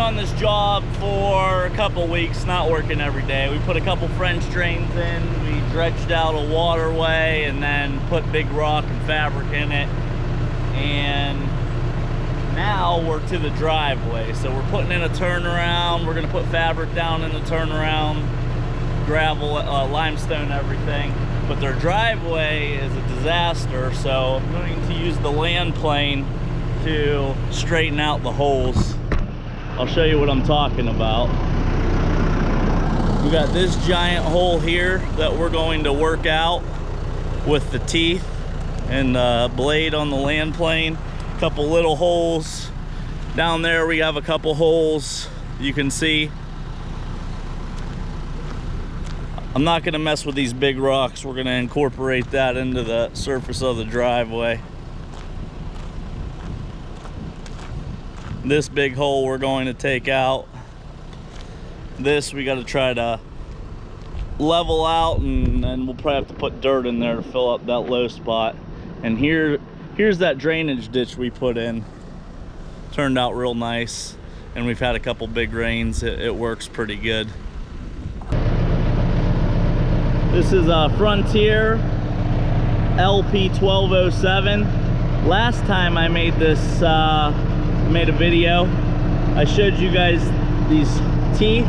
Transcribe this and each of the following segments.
on this job for a couple weeks, not working every day. We put a couple French drains in, we dredged out a waterway, and then put big rock and fabric in it. And now we're to the driveway. So we're putting in a turnaround. We're gonna put fabric down in the turnaround, gravel, limestone, everything. But their driveway is a disaster, so I'm going to use the land plane to straighten out the holes. I'll show you what I'm talking about. We got this giant hole here that we're going to work out with the teeth and the blade on the land plane. A couple little holes down there. We have a couple holes you can see. I'm not gonna mess with these big rocks. We're gonna incorporate that into the surface of the driveway. This big hole we're going to take out. This we gotta try to level out, and then we'll probably have to put dirt in there to fill up that low spot. And here's that drainage ditch we put in. Turned out real nice, and we've had a couple big rains. It works pretty good. This is a Frontier LP 1207. Last time I made this, made a video, I showed you guys these teeth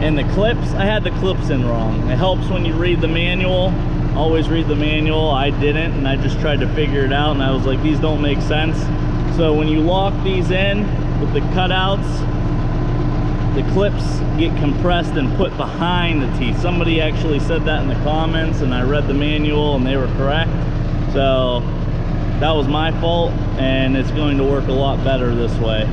and the clips. I had the clips in wrong. It helps when you read the manual. Always read the manual. I didn't, and I just tried to figure it out, and I was like, these don't make sense. So when you lock these in with the cutouts, the clips get compressed and put behind the teeth. Somebody actually said that in the comments, and I read the manual and they were correct. So that was my fault, and it's going to work a lot better this way.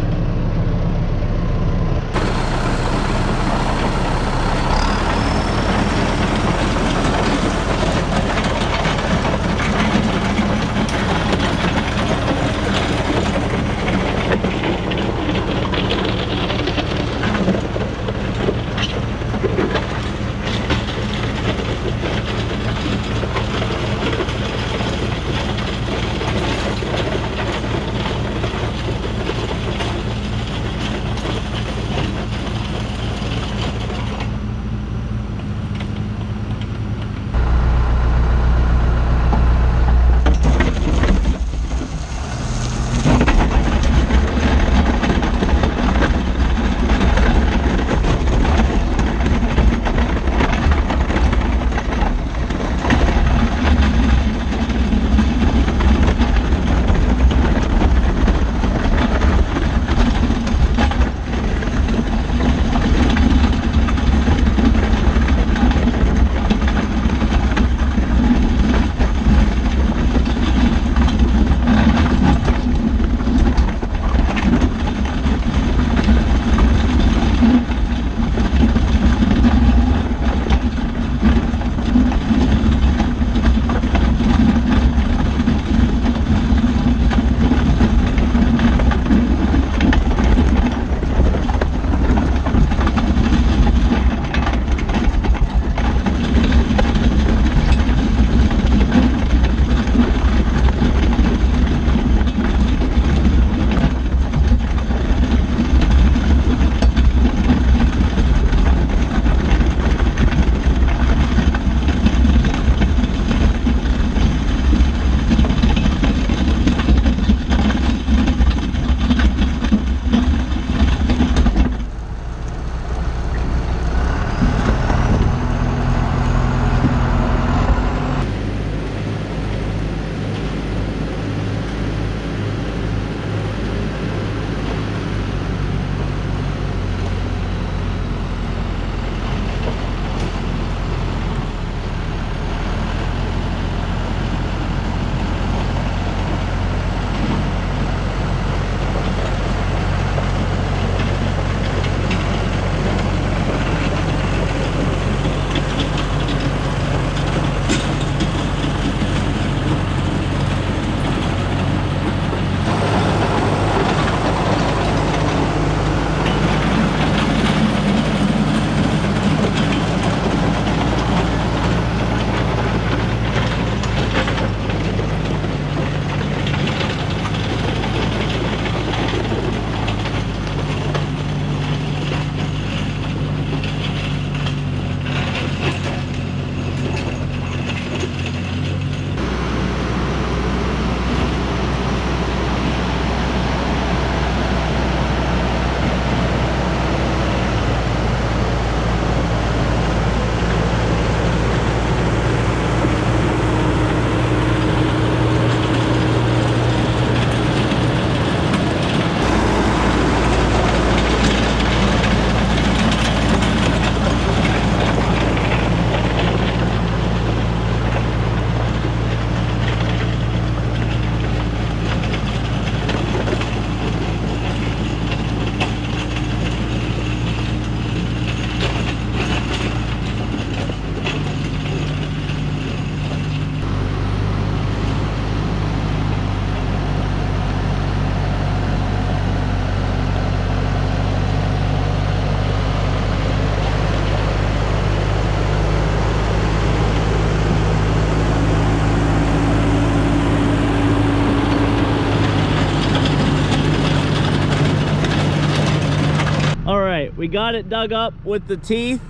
got it dug up with the teeth,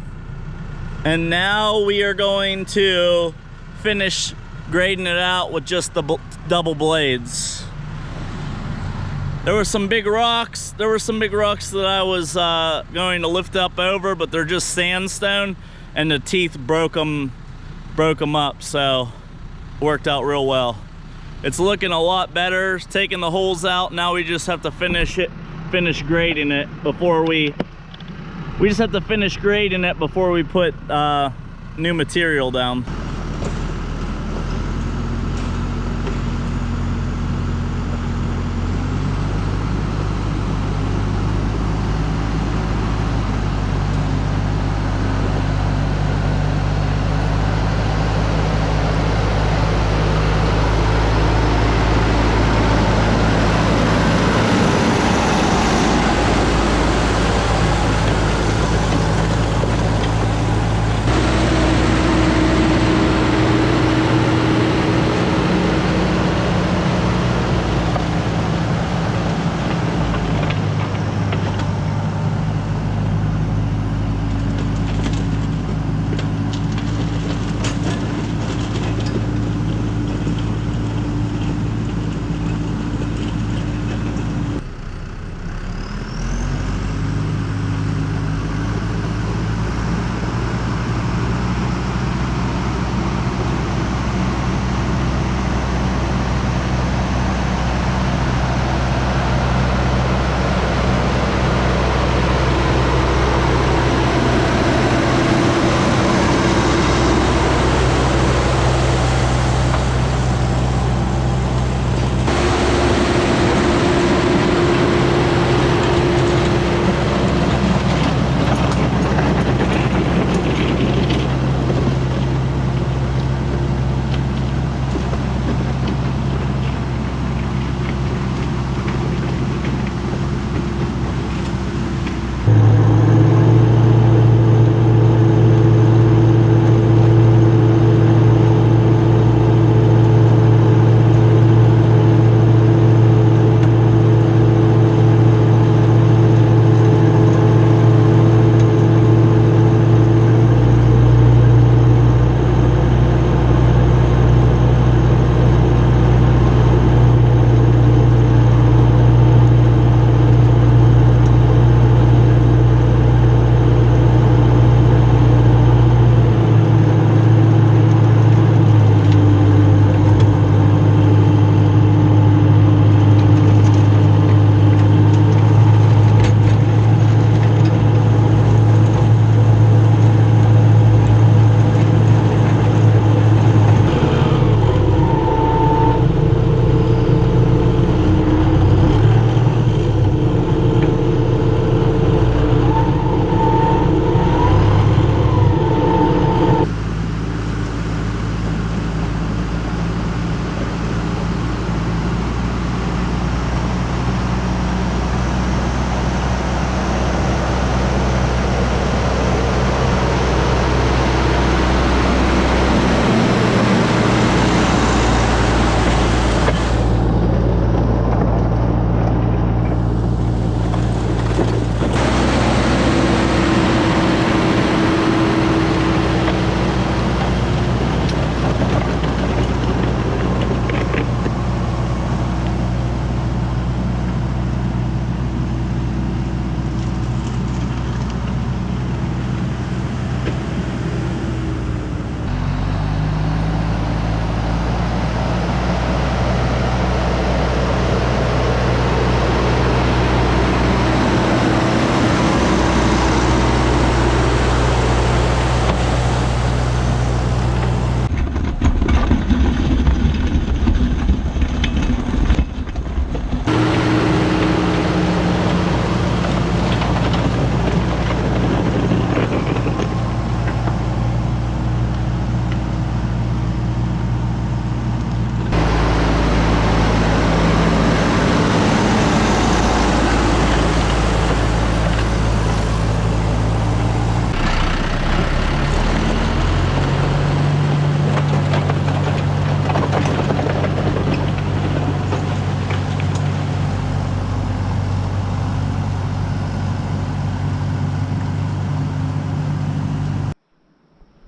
and now we are going to finish grading it out with just the double blades. There were some big rocks. There were some big rocks that I was going to lift up over, but they're just sandstone, and the teeth broke them up, so it worked out real well. It's looking a lot better. It's taking the holes out. Now we just have to finish grading it before we just have to finish grading it before we put new material down.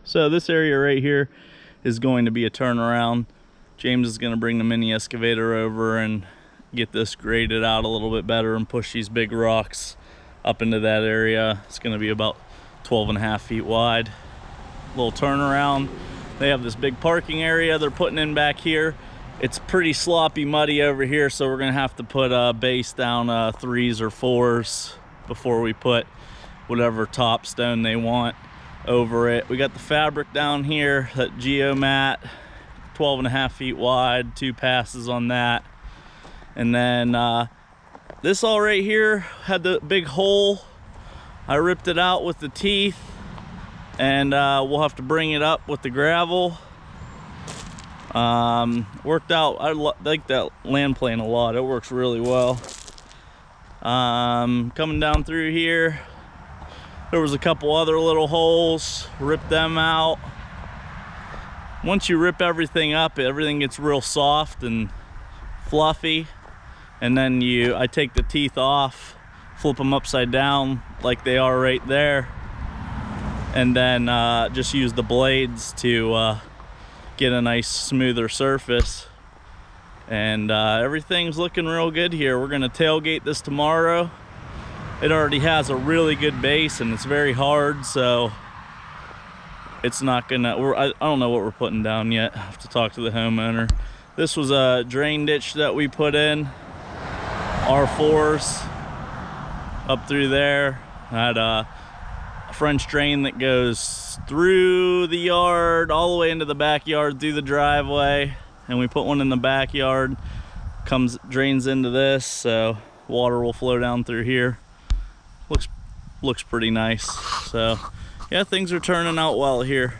So this area right here is going to be a turnaround. James is going to bring the mini excavator over and get this graded out a little bit better and push these big rocks up into that area. It's going to be about 12.5 feet wide. Little turnaround. They have this big parking area they're putting in back here. It's pretty sloppy, muddy over here, so we're going to have to put a base down 3s or 4s before we put whatever top stone they want over it. We got the fabric down here, that geomat, 12.5 feet wide, 2 passes on that. And then this all right here had the big hole. I ripped it out with the teeth, and we'll have to bring it up with the gravel. Worked out. I like that land plane a lot. It works really well. Coming down through here, there was a couple other little holes. Ripped them out. Once you rip everything up, everything gets real soft and fluffy. And then I take the teeth off, flip them upside down like they are right there, and then just use the blades to get a nice smoother surface. And everything's looking real good here. We're gonna tailgate this tomorrow. It already has a really good base and it's very hard, so it's not gonna, I don't know what we're putting down yet. I have to talk to the homeowner. This was a drain ditch that we put in, R4s up through there. I had a French drain that goes through the yard all the way into the backyard through the driveway, and we put one in the backyard, drains into this, so water will flow down through here. Looks pretty nice. So yeah, things are turning out well here.